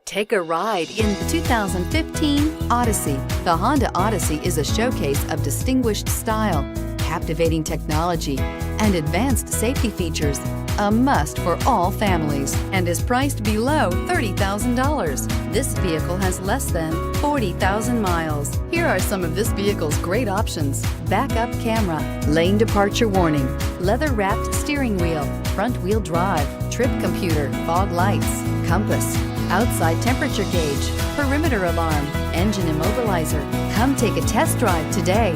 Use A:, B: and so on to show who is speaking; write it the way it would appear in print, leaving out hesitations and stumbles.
A: Take a ride in the 2015 Odyssey. The Honda Odyssey is a showcase of distinguished style, captivating technology, and advanced safety features. A must for all families and is priced below $30,000. This vehicle has less than 40,000 miles. Here are some of this vehicle's great options: backup camera, lane departure warning, leather-wrapped steering wheel, front-wheel drive, trip computer, fog lights, compass, outside temperature gauge, perimeter alarm, engine immobilizer. Come take a test drive today.